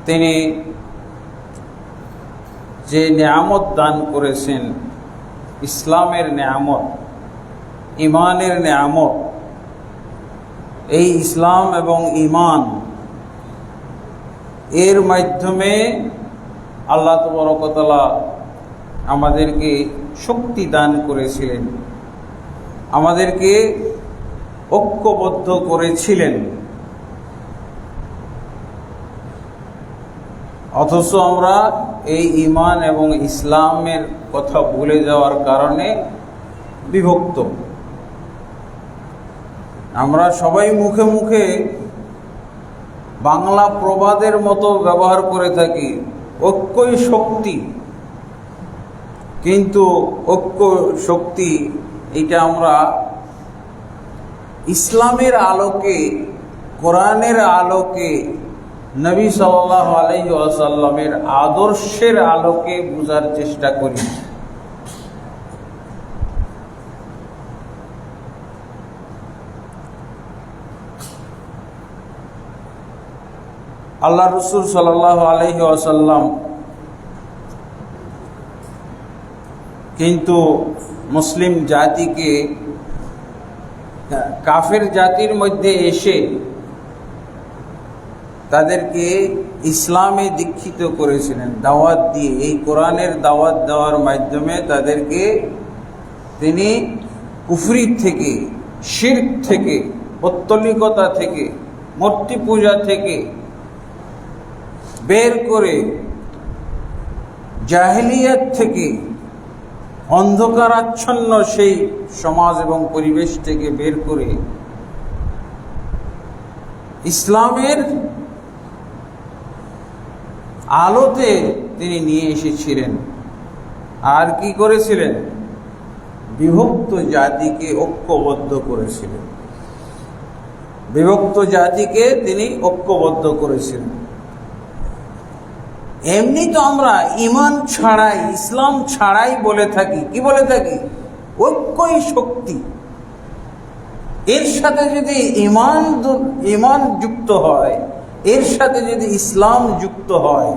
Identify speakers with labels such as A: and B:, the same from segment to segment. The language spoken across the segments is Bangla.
A: তিনি যে নেয়ামত দান করেছেন, ইসলামের নেয়ামত, ইমানের নেয়ামত, এই ইসলাম এবং ইমান এর মাধ্যমে আল্লাহ তাবারক ওয়া তাআলা আমাদেরকে শক্তি দান করেছিলেন, আমাদেরকে ঐক্যবদ্ধ করেছিলেন। অথচ আমরা এই ইমান এবং ইসলামের কথা ভুলে যাওয়ার কারণে বিভক্ত। আমরা সবাই মুখে মুখে বাংলা প্রবাদের মতো ব্যবহার করে থাকি, ঐক্যই শক্তি। কিন্তু ঐক্য শক্তি এটা আমরা ইসলামের আলোকে, কোরআনের আলোকে, নবী সাল্লাল্লাহু আলাইহি ওয়াসাল্লামের আদর্শের আলোকে বোঝার চেষ্টা করি। আল্লাহ রাসূল সাল্লাল্লাহু আলাইহি ওয়াসাল্লাম কিন্তু মুসলিম জাতিকে কাফের জাতির মধ্যে এসে তাদেরকে ইসলামে দীক্ষিত করেছিলেন দাওয়াত দিয়ে। এই কোরআনের দাওয়াত দেওয়ার মাধ্যমে তাদেরকে তিনি কুফরি থেকে, শিরক থেকে, পৌত্তলিকতা থেকে, মূর্তি পূজা থেকে বের করে, জাহেলিয়াত থেকে, অন্ধকারাচ্ছন্ন সেই সমাজ এবং পরিবেশ থেকে বের করে ইসলামের আলোতে তিনি নিয়ে এসেছিলেন। আর কি করেছিলেন? বিভক্ত জাতিকে ঐক্যবদ্ধ করেছিলেন। বিভক্ত জাতিকে তিনি ঐক্যবদ্ধ করেছিলেন। এমনি তো আমরা ইমান ছাড়াই, ইসলাম ছাড়াই বলে থাকি, কি বলে থাকি? ঐক্যই শক্তি। এর সাথে যদি ইমান যুক্ত হয়, এর সাথে যদি ইসলাম যুক্ত হয়,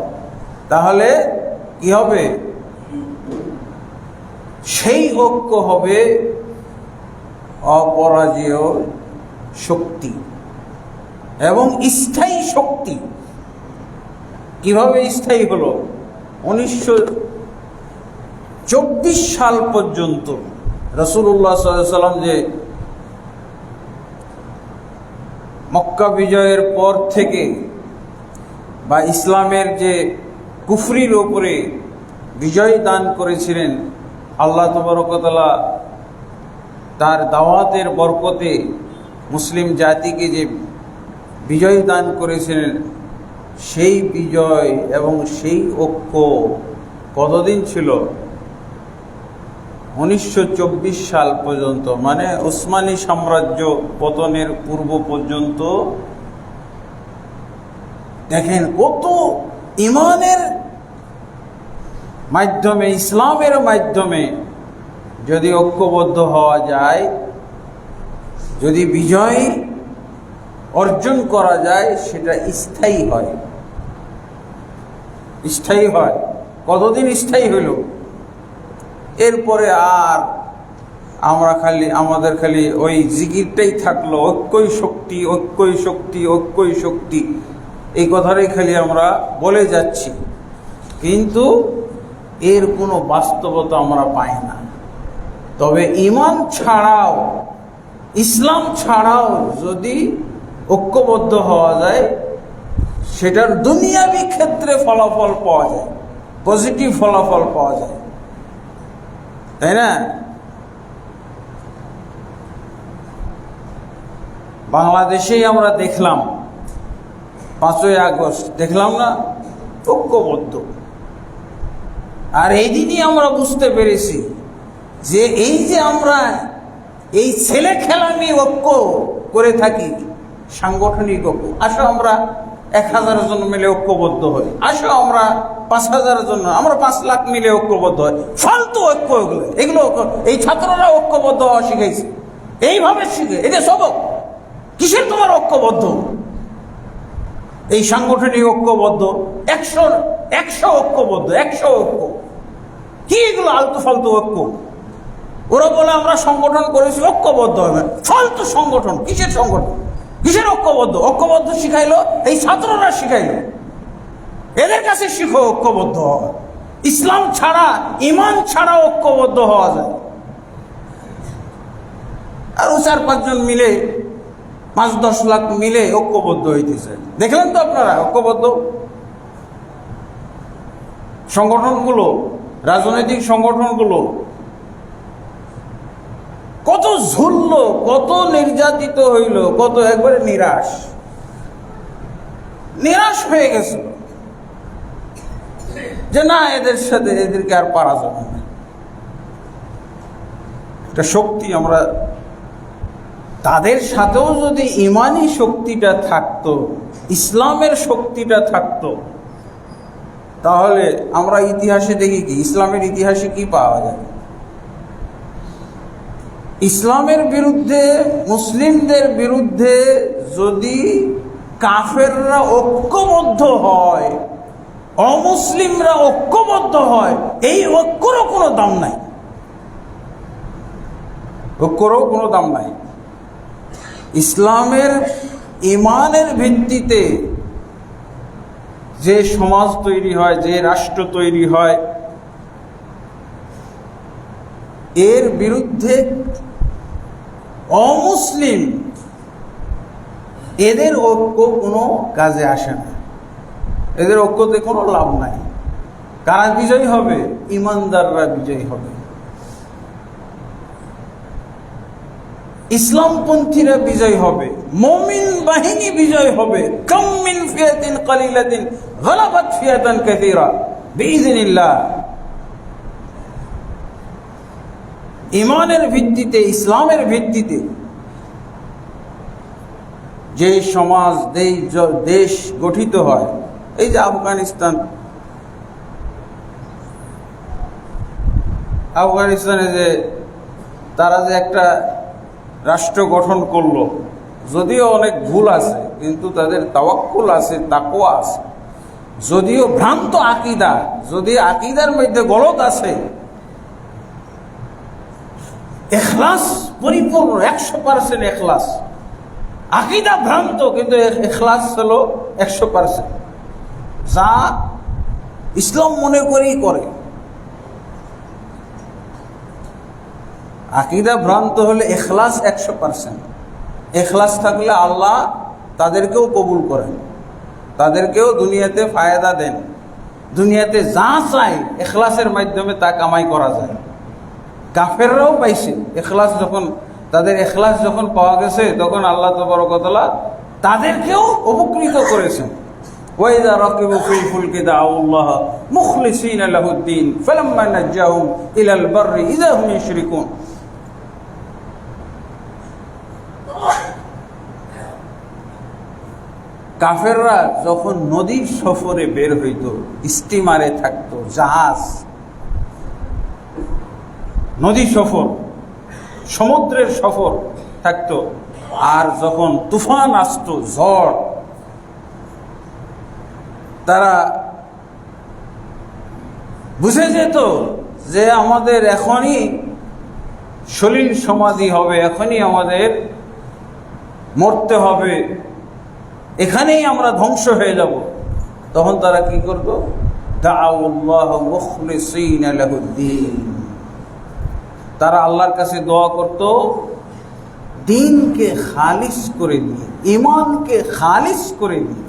A: তাহলে কি হবে? সেই ঐক্য হবে অপরাজেয় শক্তি এবং স্থায়ী শক্তি। কিভাবে স্থায়ী হলো? 1924 সাল পর্যন্ত রাসূলুল্লাহ সাল্লাল্লাহু আলাইহি ওয়াসাল্লাম যে মক্কা বিজয়ের পর থেকে, বা ইসলামের যে কুফরির উপরে বিজয় দান করেছিলেন, আল্লাহ তাবারক ওয়া তাআলা তার দাওয়াতের বরকতে মুসলিম জাতিকে যে বিজয় দান করেছিলেন, সেই বিজয় এবং সেই ঐক্য কতদিন ছিল? 1924 সাল পর্যন্ত, মানে উসমানী সাম্রাজ্য পতনের পূর্ব পর্যন্ত। দেখেন কত ইমানের মাধ্যমে, ইসলামের মাধ্যমে যদি ঐক্যবদ্ধ হওয়া যায়, যদি বিজয় অর্জন করা যায়, সেটা স্থায়ী হয়। স্থায়ী হয়। কতদিন স্থায়ী হইল? এরপরে আর আমাদের খালি ওই জিকিরটাই থাকলো, ঐক্যই শক্তি, ঐক্যই শক্তি, ঐক্যই শক্তি, এই কথাটাই খালি আমরা বলে যাচ্ছি, কিন্তু এর কোনো বাস্তবতা আমরা পাই না। তবে ইমান ছাড়াও, ইসলাম ছাড়াও যদি ঐক্যবদ্ধ হওয়া যায়, সেটার দুনিয়াবি ক্ষেত্রে ফলাফল পাওয়া যায়, পজিটিভ ফলাফল পাওয়া যায়, তাই না? বাংলাদেশেই আমরা দেখলাম 5ই আগস্ট, দেখলাম না? ঐক্যবদ্ধ। আর এই দিনই আমরা বুঝতে পেরেছি যে এই যে আমরা এই ছেলে খেলা নিয়ে ঐক্য করে থাকি, সাংগঠনিক ঐক্য, আসো আমরা 1000 জন মিলে ঐক্যবদ্ধ হই, আসো আমরা 5000 জন, আমরা 5 লাখ মিলে ঐক্যবদ্ধ হয়। ফালতু ঐক্য এগুলো এই ছাত্ররা ঐক্যবদ্ধ হওয়া শিখেছে, এইভাবে শিখে। এটা সবক। কিসের তোমার ঐক্যবদ্ধ? এই সাংগঠনিক ঐক্যবদ্ধ, 100 ঐক্যবদ্ধ, 100 ঐক্য। কি এগুলো আলতু ফালতু ঐক্য? ওরা বলে আমরা সংগঠন করেছি, ঐক্যবদ্ধ হবে। ফালতু সংগঠন, কিসের সংগঠন, কিসের ঐক্যবদ্ধ? ঐক্যবদ্ধ শিখাইলো এই ছাত্ররা, শিখাইলো। এদের কাছে শিখো ঐক্যবদ্ধ হওয়া। ইসলাম ছাড়া, ইমান ছাড়া ঐক্যবদ্ধ হওয়া যায়। আর 4-5 জন মিলে, 5-10 লাখ মিলে ঐক্যবদ্ধ হইতেছে। দেখলেন তো আপনারা ঐক্যবদ্ধ সংগঠনগুলো, রাজনৈতিক সংগঠনগুলো কত ঝুলল, কত নির্যাতিত হইল, কত একবারে নিরাশ হয়ে গেছিল যে না, এদের সাথে এদেরকে আর পারা যাবে না। একটা শক্তি, আমরা তাদের সাথেও যদি ইমানি শক্তিটা থাকতো, ইসলামের শক্তিটা থাকতো, তাহলে আমরা ইতিহাসে দেখি কি, ইসলামের ইতিহাসে কি পাওয়া যায়? ইসলামের বিরুদ্ধে, মুসলিমদের বিরুদ্ধে যদি কাফেররা ঐক্যবদ্ধ হয়, অমুসলিমরা ঐক্যবদ্ধ হয়, এই ঐক্যরও কোনো দাম নাই, ঐক্যরও কোনো দাম নাই। ইসলামের ইমানের ভিত্তিতে যে সমাজ তৈরি হয়, যে রাষ্ট্র তৈরি হয়, এর বিরুদ্ধে অমুসলিম, এদের ঐক্য কোনো কাজে আসে না, এদের ঐক্যতে কোনো লাভ নাই। কারা বিজয়ী হবে? ইমানদাররা বিজয়ী হবে, ইসলামপন্থীরা বিজয় হবে, মুমিন বাহিনী বিজয় হবে। কাম মিন ফিয়াতিন কালিলাতিন গালাবাত ফিয়াতান কাসীরা বিইذنিল্লাহ। ইমানের ভিত্তিতে, ইসলামের ভিত্তিতে যে সমাজ, দেশ গঠিত হয়, এই যে আফগানিস্তানে যে তারা যে একটা রাষ্ট্র গঠন করলো, যদিও অনেক ভুল আছে, কিন্তু তাদের তাওয়াক্কুল আছে, তাকওয়া আছে। যদিও ভ্রান্ত আকীদা, যদি আকীদার মধ্যে গলদ আছে, ইখলাস পরিপূর্ণ, 100% ইখলাস। আকীদা ভ্রান্ত, কিন্তু ইখলাস হলো 100%, যা ইসলাম মনে করেই করে। আকীদা ভ্রান্ত হলে ইখলাস 100%। ইখলাস থাকলে আল্লাহ তাদেরকেও কবুল করেন, তাদেরকেও দুনিয়াতে ফায়দা দেন। দুনিয়াতে যা চাই ইখলাসের মাধ্যমে তা কামাই করা যায়। কাফেররাও পাইছে ইখলাস, যখন তাদের ইখলাস যখন পাওয়া গেছে, তখন আল্লাহ তাবারক ওয়া তাআলা তাদেরকেও উপকৃত করেছেন। ওয়াইযা রাকিবু ফিল ফুলকি দাউল্লাহ মুখলিসিনা লাহুদ্দিন ফালাম্মা নাজ্জাহুম ইলাল বাররি ইযা হুম ইউশরিকুন। কাফেররা যখন নদীর সফরে বের হইত, স্টিমারে থাকতো, জাহাজ, নদী সফর, সমুদ্রের সফর থাকতো, আর যখন তুফান আসতো, ঝড়, তারা বুঝে যেত যে আমাদের এখনই সলিল সমাধি হবে, এখনই আমাদের মরতে হবে, এখানেই আমরা ধ্বংস হয়ে যাব। তখন তারা কি করতো? দাউল্লাহ মুখলিসিনা লাহুদ্দিন, তারা আল্লাহর কাছে দোয়া করত, দ্বীনকে খালিস করে দিয়ে, ঈমানকে খালিস করে দিয়ে,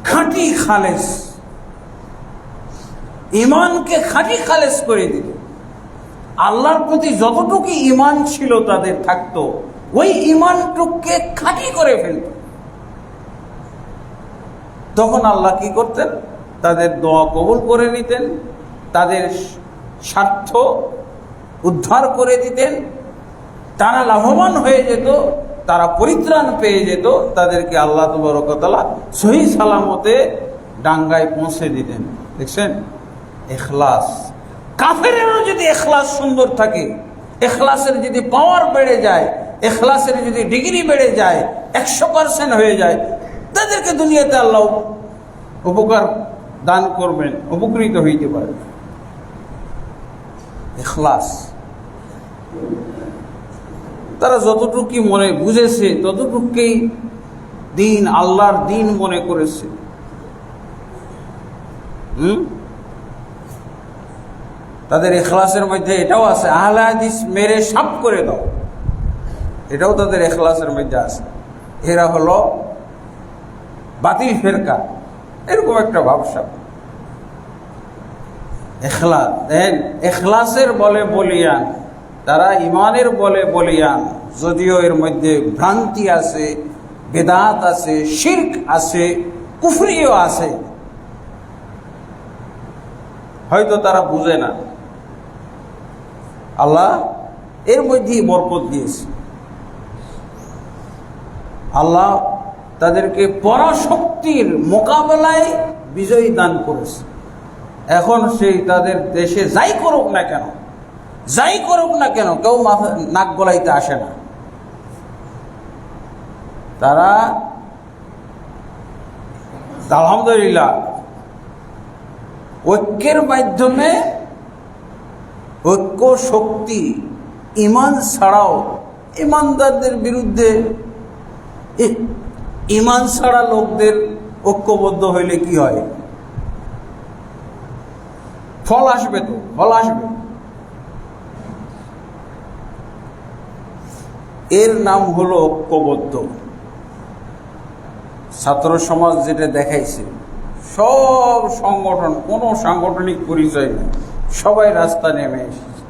A: খাঁটি খালেস, ঈমানকে খাঁটি খালেস করে দিত। আল্লাহর প্রতি যতটুকু ঈমান ছিল তাদের থাকতো, ওই ঈমানটুকুকে খাঁটি করে ফেলত। তখন আল্লাহ কি করতেন? তাদের দোয়া কবুল করে নিতেন, তাদের স্বার্থ উদ্ধার করে দিতেন, তারা লাভবান হয়ে যেত, তারা পরিত্রাণ পেয়ে যেত, তাদেরকে আল্লাহ তাবারক ওয়া তাআলা সহি সালামতে ডাঙ্গায় পৌঁছে দিতেন। দেখছেন ইখলাস। কাফেরেরও যদি ইখলাস সুন্দর থাকে, ইখলাসের যদি পাওয়ার বেড়ে যায়, ইখলাসের যদি ডিগ্রি বেড়ে যায়, 100% হয়ে যায়, তাদেরকে দুনিয়াতে আল্লাহ উপকার দান করবেন, উপকৃত হইতে পারে। ইখলাস, তারা যতটুকু মনে বুঝেছে ততটুকুই দিন, আল্লাহর দিন মনে করেছে। তাদের ইখলাসের মধ্যে এটাও আছে, আহলে হাদিস মেরে সাফ করে দাও, এটাও তাদের ইখলাসের মধ্যে আছে। এরা হলো বাতিল ফেরকা, এরকম একটা ভাবসা। ইখলাস, ইখলাসের বলে বলিয়ান, তারা ইমানের বলে বলিয়ান, যদিও এর মধ্যে ভ্রান্তি আছে, বেদাত আছে, শিরক আছে, কুফরিও আছে, হয়তো তারা বুঝে না। আল্লাহ এর মধ্যেই বরকত দিয়েছে, আল্লাহ তাদেরকে পরাশক্তির মোকাবেলায় বিজয়ী দান করেছে। এখন সেই তাদের দেশে যাই করুক না কেন, যাই করুক না কেন, কেউ নাক গলাইতে আসে না। তারা আলহামদুলিল্লাহ ঐক্যের মাধ্যমে, ঐক্য শক্তি, ইমান ছাড়াও, ইমানদারদের বিরুদ্ধে, ইমান ছাড়া লোকদের ঐক্যবদ্ধ হইলে কি হয়? ফল আসবে, তো ফল আসবে। এর নাম হলো ঐক্যবদ্ধ। ছাত্র সমাজ যেটা দেখাইছে, সব সংগঠন, কোনো সাংগঠনিক পরিচয় নেই, সবাই রাস্তা নেমে এসেছে,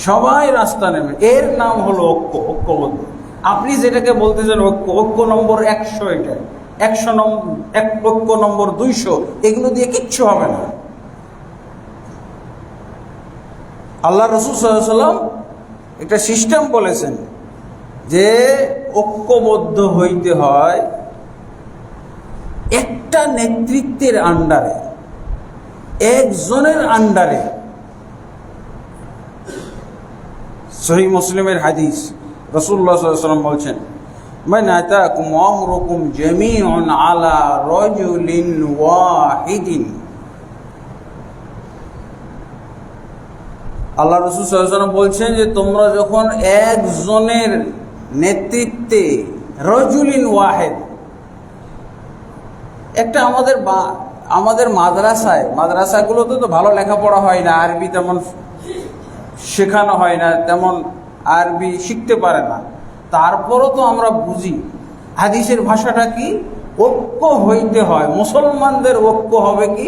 A: সবাই রাস্তা নেমে, এর নাম হলো ঐক্য, ঐক্যবদ্ধ। আপনি যেটাকে বলতেছেন ঐক্য, ঐক্য নম্বর 100, এটা 100 নম্বর, ঐক্য নম্বর 200, এগুলো দিয়ে কিচ্ছু হবে না। আল্লাহ রাসূল সাল্লাল্লাহু আলাইহি ওয়াসাল্লাম একটা সিস্টেম বলেছেন যে ঐক্যবদ্ধ হইতে হয় একটা নেতৃত্বের আন্ডারে, একজনের আন্ডারে। সহিহ মুসলিমের হাদিস, রাসূলুল্লাহ সাল্লাল্লাহু আলাইহি ওয়াসাল্লাম বলছেন, মান আতাকুম আমরুকুম জামিউন আলা রাজুলিন ওয়াহিদিন। আল্লাহ রাসূল সাল্লাল্লাহু আলাইহি ওয়াসাল্লাম বলছেন যে তোমরা যখন একজনের নেতৃত্বে, রাজুলিন ওয়াহিদ, একটা আমাদের মাদ্রাসাগুলোতে তো ভালো লেখাপড়া হয় না, আরবি তেমন শেখানো হয় না, তেমন আরবি শিখতে পারে না, তারপরও তো আমরা বুঝি হাদিসের ভাষাটা কি, ঐক্য হইতে হয়। মুসলমানদের ঐক্য হবে কি,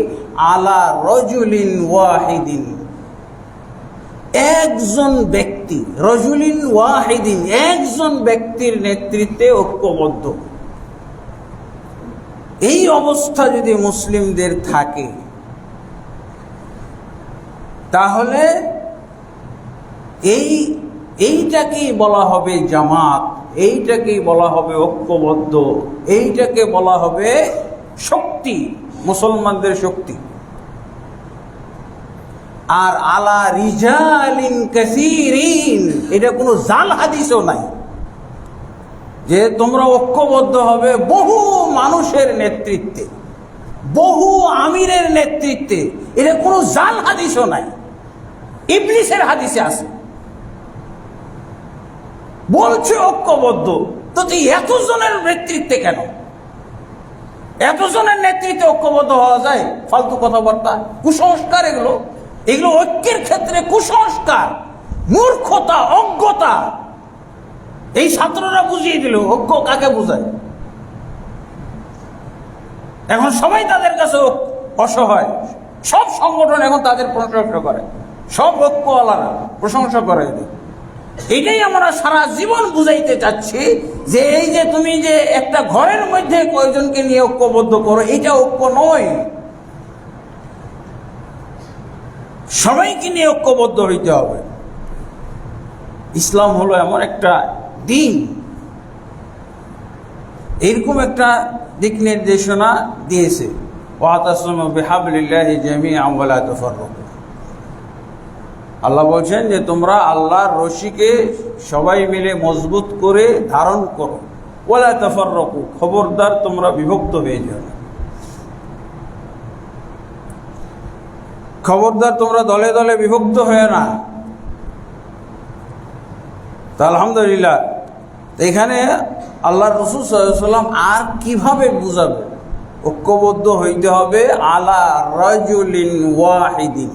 A: আলা রাজুলিন ওয়াহিদিন, একজন ব্যক্তি, রাজুলিন ওয়াহিদিন, একজন ব্যক্তির নেতৃত্বে ঐক্যবদ্ধ। এই অবস্থা যদি মুসলিমদের থাকে, তাহলে এইটাকেই বলা হবে জামাত, এইটাকেই বলা হবে ঐক্যবদ্ধ, এইটাকে বলা হবে শক্তি, মুসলমানদের শক্তি। আর আলা রিজালিন কাসীরিন, এটা কোনো জাল হাদিসও নাই যে তোমরা ঐক্যবদ্ধ হবে বহু মানুষের নেতৃত্বে, বহু আমিরের নেতৃত্বে, এটা কোনো জাল হাদিসও নাই, ইবলিসের হাদিসে আছে। বলছে ঐক্যবদ্ধ, তো তুই এতজনের নেতৃত্বে কেন? এতজনের নেতৃত্বে ঐক্যবদ্ধ হওয়া যায়? ফালতু কথাবার্তা, কুসংস্কার এগুলো, এগুলো ঐক্যের ক্ষেত্রে কুসংস্কার, মূর্খতা, অজ্ঞতা। এই ছাত্ররা বুঝিয়ে দিল ঐক্য কাকে বোঝায়। এখন সবাই তাদের কাছে অসহায়, সব সংগঠন এখন তাদের প্রশংসা করে, সব ঐক্যওয়ালারা প্রশংসা করে। এটাই আমরা সারা জীবন বুঝাইতে চাচ্ছি যে এই যে তুমি যে একটা ঘরের মধ্যে কয়জনকে নিয়ে ঐক্যবদ্ধ করো, এটা ঐক্য নয়। সবাইকে নিয়ে ঐক্যবদ্ধ হইতে হবে। ইসলাম হলো এমন একটা দিন, এরকম একটা দিক নির্দেশনা দিয়েছে, ওয়াতাসিমু বিহাবলিল্লাহি জামিআন ওয়া লা তাফাররাকু। আল্লাহ বলছেন যে তোমরা আল্লাহর রশিকে সবাই মিলে মজবুত করে ধারণ করো, ওয়ালা তাফাররাকু, খবরদার তোমরা বিভক্ত হয়ে যাও না, খবরদার তোমরা দলে দলে বিভক্ত হয়ে না। তা আলহামদুলিল্লাহ, এখানে আল্লাহ রাসূল সাল্লাল্লাহু আলাইহি ওয়াসাল্লাম আর কিভাবে বুঝাবে? ঐক্যবদ্ধ হইতে হবে আলা রাজুলিন ওয়াহিদিন,